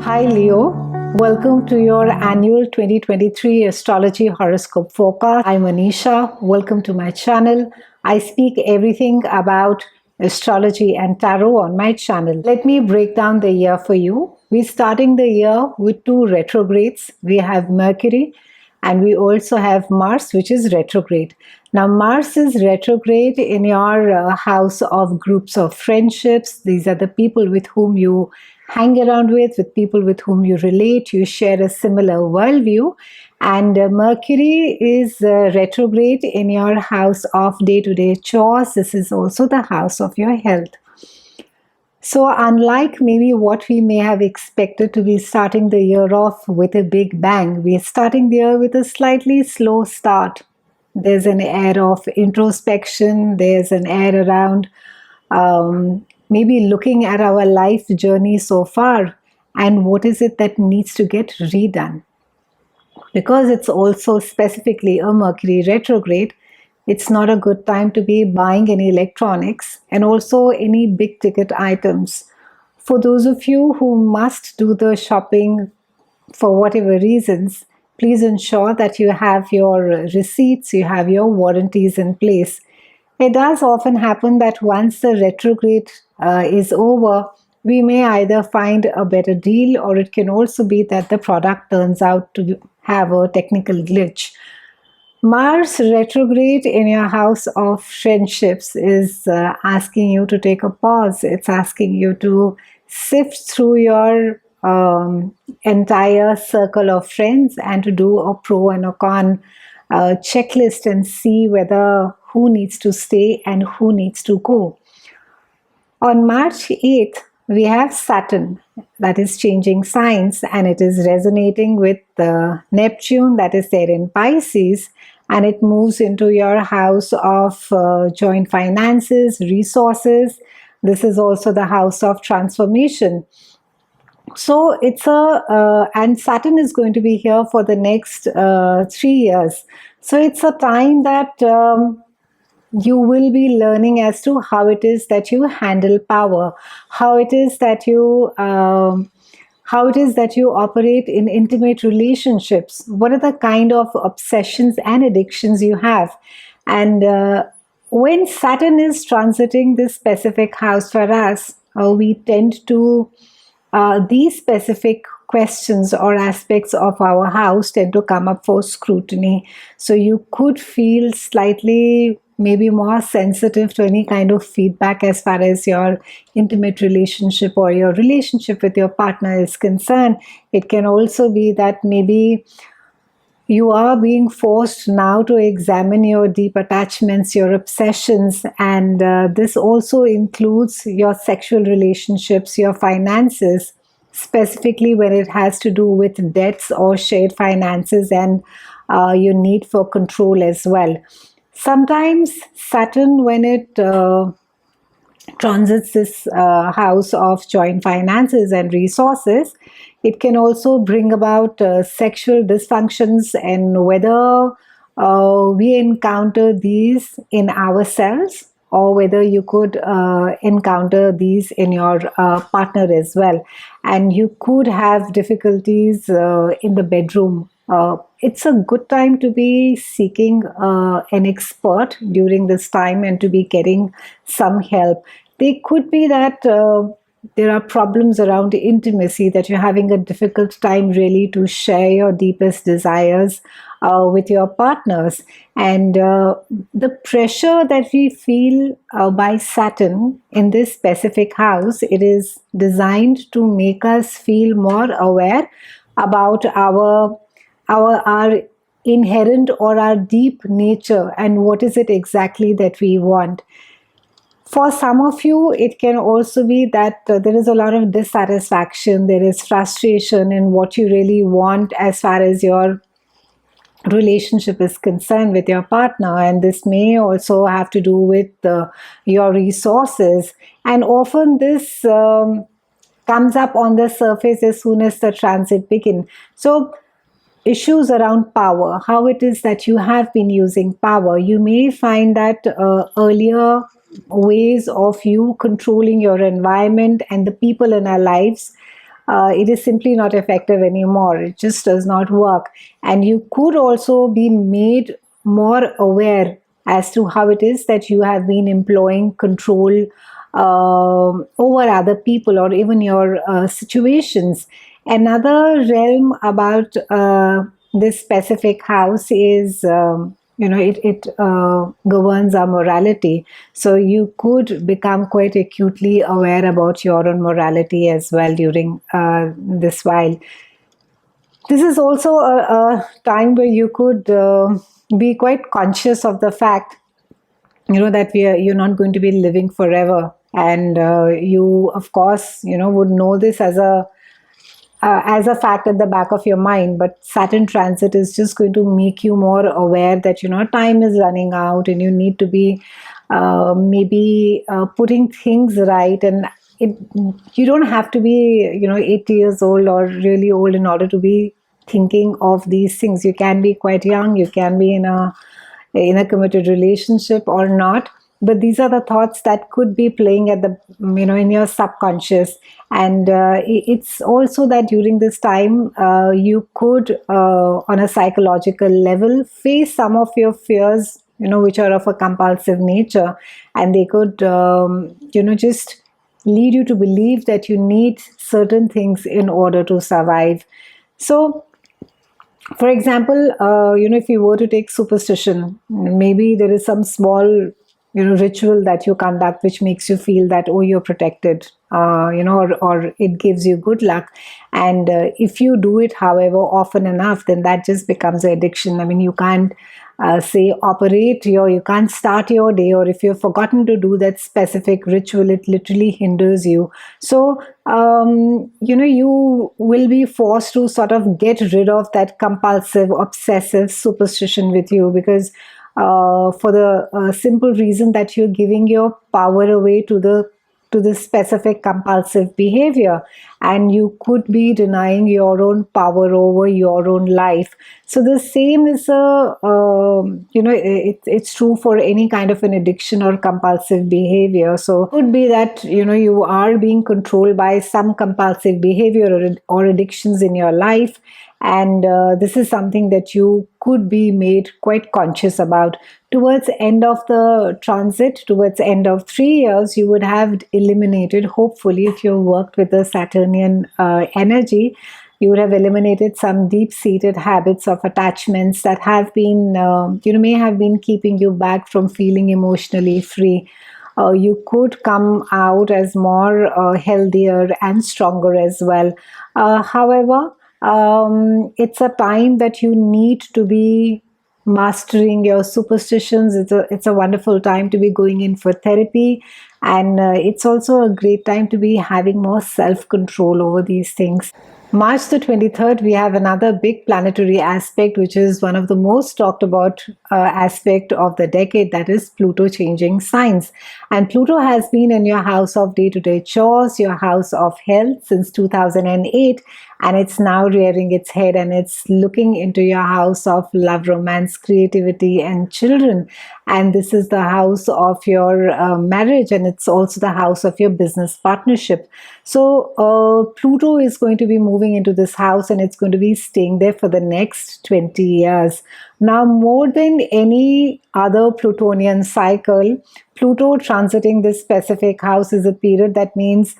Hi Leo, welcome to your annual 2023 Astrology Horoscope forecast. I'm Anisha, welcome to my channel. I speak everything about astrology and tarot on my channel. Let me break down the year for you. We're starting the year with two retrogrades. We have Mercury and we also have Mars, which is retrograde. Now, Mars is retrograde in your house of groups of friendships. These are the people with whom you hang around with people with whom you relate, you share a similar worldview. And Mercury is retrograde in your house of day-to-day chores. This is also the house of your health. So unlike maybe what we may have expected to be starting the year off with a big bang, we are starting the year with a slightly slow start. There's an air of introspection, there's an air around maybe looking at our life journey so far and what is it that needs to get redone. Because it's also specifically a Mercury retrograde, it's not a good time to be buying any electronics and also any big ticket items. For those of you who must do the shopping for whatever reasons, please ensure that you have your receipts, you have your warranties in place. It does often happen that once the retrograde is over, we may either find a better deal or it can also be that the product turns out to have a technical glitch. Mars retrograde in your house of friendships is asking you to take a pause. It's asking you to sift through your entire circle of friends and to do a pro and a con checklist and see whether who needs to stay and who needs to go. On March 8th, we have Saturn that is changing signs and it is resonating with Neptune that is there in Pisces, and it moves into your house of joint finances, resources. This is also the house of transformation. So it's and Saturn is going to be here for the next 3 years. So it's a time that you will be learning as to how it is that you handle power, how it is that you operate in intimate relationships, what are the kind of obsessions and addictions you have. And when Saturn is transiting this specific house for us, we tend to these specific questions or aspects of our house tend to come up for scrutiny. So you could feel slightly maybe more sensitive to any kind of feedback as far as your intimate relationship or your relationship with your partner is concerned. It can also be that maybe you are being forced now to examine your deep attachments, your obsessions, and this also includes your sexual relationships, your finances, specifically when it has to do with debts or shared finances and your need for control as well. Sometimes Saturn, when it transits this house of joint finances and resources, it can also bring about sexual dysfunctions, and whether we encounter these in ourselves or whether you could encounter these in your partner as well. And you could have difficulties in the bedroom. It's a good time to be seeking an expert during this time and to be getting some help. There could be that there are problems around intimacy, that you're having a difficult time really to share your deepest desires with your partners. And the pressure that we feel by Saturn in this specific house, it is designed to make us feel more aware about our inherent or our deep nature and what is it exactly that we want. For some of you, it can also be that there is a lot of dissatisfaction, there is frustration in what you really want as far as your relationship is concerned with your partner, and this may also have to do with your resources, and often this comes up on the surface as soon as the transit begins. So issues around power, how it is that you have been using power. You may find that earlier ways of you controlling your environment and the people in our lives it is simply not effective anymore. It just does not work. And you could also be made more aware as to how it is that you have been employing control over other people or even your situations. Another realm about this specific house is, it governs our morality. So you could become quite acutely aware about your own morality as well during this while. This is also a time where you could be quite conscious of the fact, that you're not going to be living forever, and you of course would know this as a fact at the back of your mind. But Saturn transit is just going to make you more aware that time is running out, and you need to be maybe putting things right. And you don't have to be 80 years old or really old in order to be thinking of these things. You can be quite young, you can be in a committed relationship or not, but these are the thoughts that could be playing at the in your subconscious. And it's also that during this time you could on a psychological level face some of your fears, which are of a compulsive nature, and they could just lead you to believe that you need certain things in order to survive. So for example, if you were to take superstition, maybe there is some small, ritual that you conduct which makes you feel that, oh, you're protected, or it gives you good luck. And if you do it, however, often enough, then that just becomes an addiction. I mean, you can't you can't start your day, or if you've forgotten to do that specific ritual, it literally hinders you. So you will be forced to sort of get rid of that compulsive, obsessive superstition with you, because for the simple reason that you're giving your power away to this specific compulsive behavior, and you could be denying your own power over your own life. So the same is it's true for any kind of an addiction or compulsive behavior. So it could be that you are being controlled by some compulsive behavior or addictions in your life, and this is something that you could be made quite conscious about. Towards the end of the transit, towards the end of 3 years, you would have eliminated, hopefully, if you worked with the Saturnian energy, you would have eliminated some deep-seated habits of attachments that have been, may have been keeping you back from feeling emotionally free. You could come out as more healthier and stronger as well. However, it's a time that you need to be mastering your superstitions. It's a wonderful time to be going in for therapy, and it's also a great time to be having more self-control over these things. March the 23rd, we have another big planetary aspect, which is one of the most talked about aspect of the decade, that is Pluto changing signs. And Pluto has been in your house of day-to-day chores, your house of health since 2008, and it's now rearing its head, and it's looking into your house of love, romance, creativity, and children. And this is the house of your marriage, and it's also the house of your business partnership. So Pluto is going to be moving into this house, and it's going to be staying there for the next 20 years. Now, more than any other Plutonian cycle, Pluto transiting this specific house is a period that means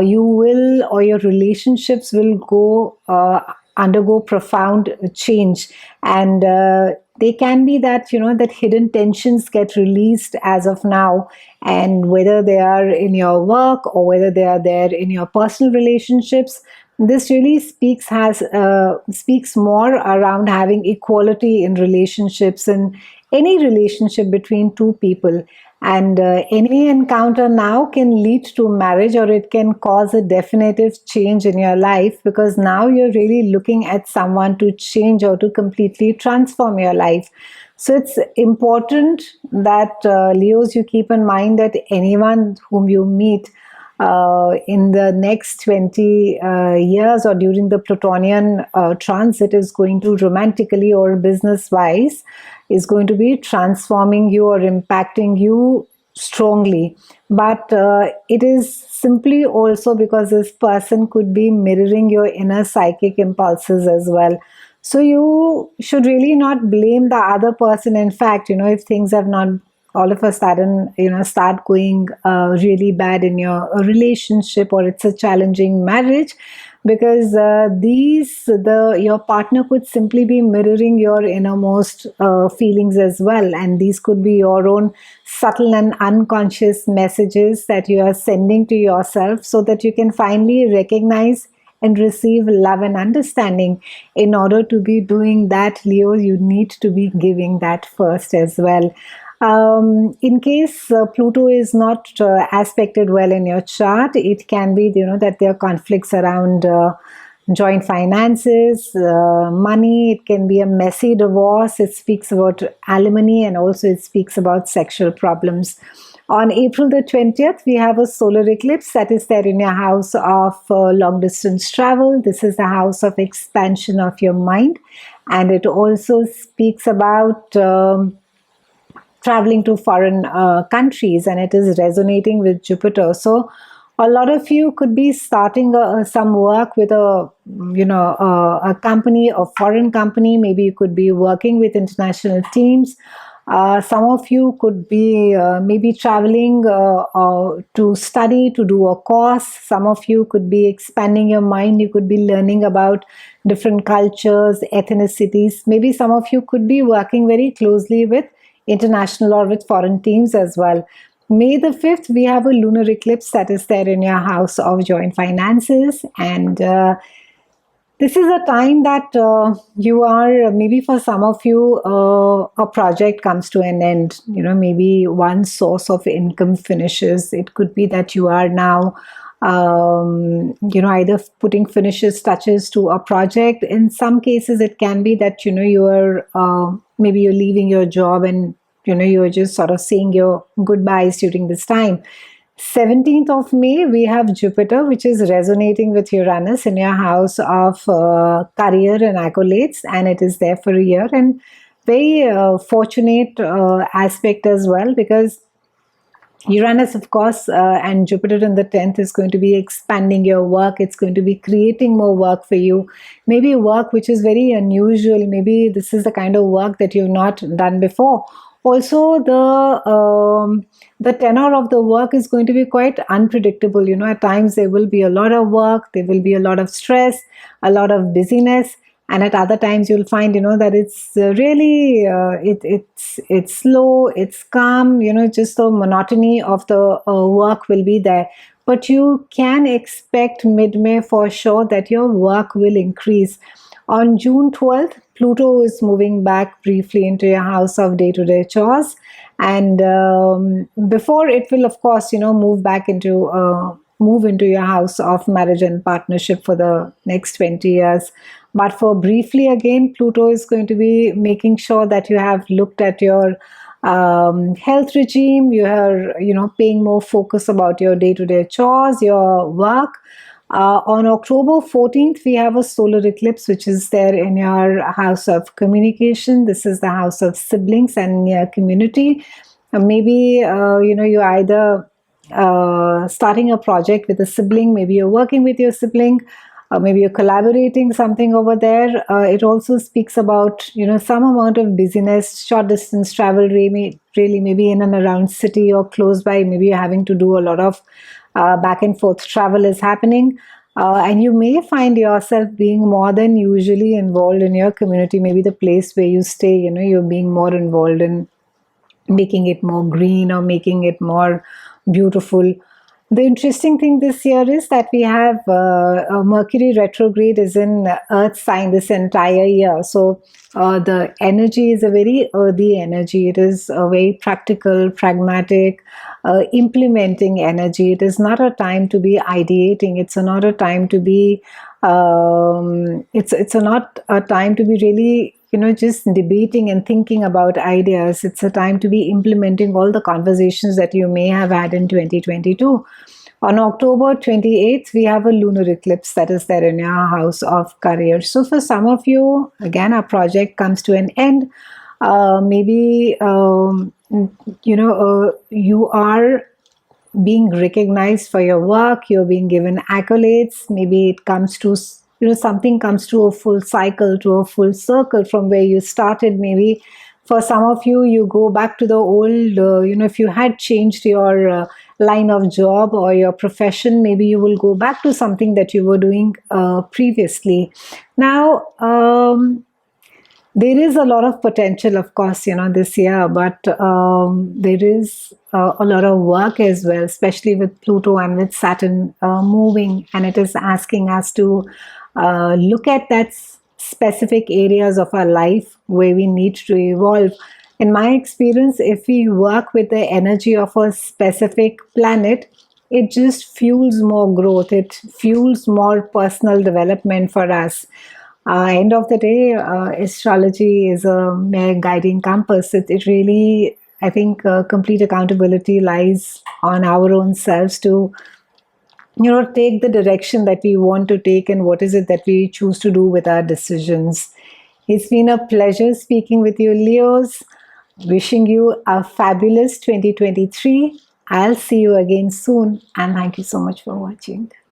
you will, or your relationships will undergo profound change, and they can be that that hidden tensions get released as of now, and whether they are in your work or whether they are there in your personal relationships, this really speaks more around having equality in relationships, and any relationship between two people. And any encounter now can lead to marriage, or it can cause a definitive change in your life, because now you're really looking at someone to change or to completely transform your life. So it's important that Leos, you keep in mind that anyone whom you meet in the next 20 years or during the Plutonian transit is going to, romantically or business wise, is going to be transforming you or impacting you strongly, but it is simply also because this person could be mirroring your inner psychic impulses as well. So you should really not blame the other person. In fact, if things have not all of a sudden start going really bad in your relationship, or it's a challenging marriage, because your partner could simply be mirroring your innermost feelings as well, and these could be your own subtle and unconscious messages that you are sending to yourself, so that you can finally recognize and receive love and understanding. In order to be doing that, Leo, you need to be giving that first as well. In case Pluto is not aspected well in your chart, it can be that there are conflicts around joint finances, money. It can be a messy divorce. It speaks about alimony, and also it speaks about sexual problems. On April the 20th, we have a solar eclipse that is there in your house of long distance travel. This is the house of expansion of your mind, and it also speaks about traveling to foreign countries, and it is resonating with Jupiter. So a lot of you could be starting some work with a company, a foreign company. Maybe you could be working with international teams. Some of you could be maybe traveling to study, to do a course. Some of you could be expanding your mind. You could be learning about different cultures, ethnicities. Maybe some of you could be working very closely with international or with foreign teams as well. May the 5th, we have a lunar eclipse that is there in your house of joint finances. And this is a time that you are, maybe for some of you, a project comes to an end. Maybe one source of income finishes. It could be that you are now either putting finishes touches to a project. In some cases, it can be that, you are, maybe you're leaving your job, and, you're just sort of saying your goodbyes during this time. 17th of May, we have Jupiter, which is resonating with Uranus in your house of career and accolades, and it is there for a year. And very fortunate aspect as well, because Uranus, of course, and Jupiter in the 10th is going to be expanding your work. It's going to be creating more work for you. Maybe work which is very unusual. Maybe this is the kind of work that you've not done before. Also, the tenor of the work is going to be quite unpredictable. At times there will be a lot of work, there will be a lot of stress, a lot of busyness. And at other times you'll find that it's really it's slow, it's calm, just the monotony of the work will be there. But you can expect mid-May for sure that your work will increase. On June 12th, Pluto is moving back briefly into your house of day-to-day chores, and before it will, of course, move into your house of marriage and partnership for the next 20 years. But for briefly, again, Pluto is going to be making sure that you have looked at your health regime. You are, paying more focus about your day-to-day chores, your work. On October 14th, we have a solar eclipse, which is there in your house of communication. This is the house of siblings and your community. Maybe, you're either starting a project with a sibling. Maybe you're working with your sibling. Maybe you're collaborating something over there. It also speaks about, some amount of busyness, short distance travel, really maybe in and around city or close by. Maybe you're having to do a lot of back and forth travel is happening. And you may find yourself being more than usually involved in your community. Maybe the place where you stay, you're being more involved in making it more green or making it more beautiful. The interesting thing this year is that we have Mercury retrograde is in Earth sign this entire year. So the energy is a very earthy energy. It is a very practical, pragmatic, implementing energy. It is not a time to be ideating. It's not a time to be. It's not a time to be really just debating and thinking about ideas. It's a time to be implementing all the conversations that you may have had in 2022. On October 28th, we have a lunar eclipse that is there in your house of career. So for some of you, again, our project comes to an end. Maybe you are being recognized for your work, you're being given accolades. Maybe it comes to, something comes to a full cycle, to a full circle from where you started. Maybe for some of you, you go back to the old, if you had changed your line of job or your profession, maybe you will go back to something that you were doing previously. Now, there is a lot of potential, of course, this year, but there is a lot of work as well, especially with Pluto and with Saturn moving, and it is asking us to look at that specific areas of our life where we need to evolve. In my experience, if we work with the energy of a specific planet, it just fuels more growth, it fuels more personal development for us. End of the day, astrology is a mere guiding compass. It really, I think, complete accountability lies on our own selves to, take the direction that we want to take and what is it that we choose to do with our decisions. It's been a pleasure speaking with you, Leos. Wishing you a fabulous 2023. I'll see you again soon, and thank you so much for watching.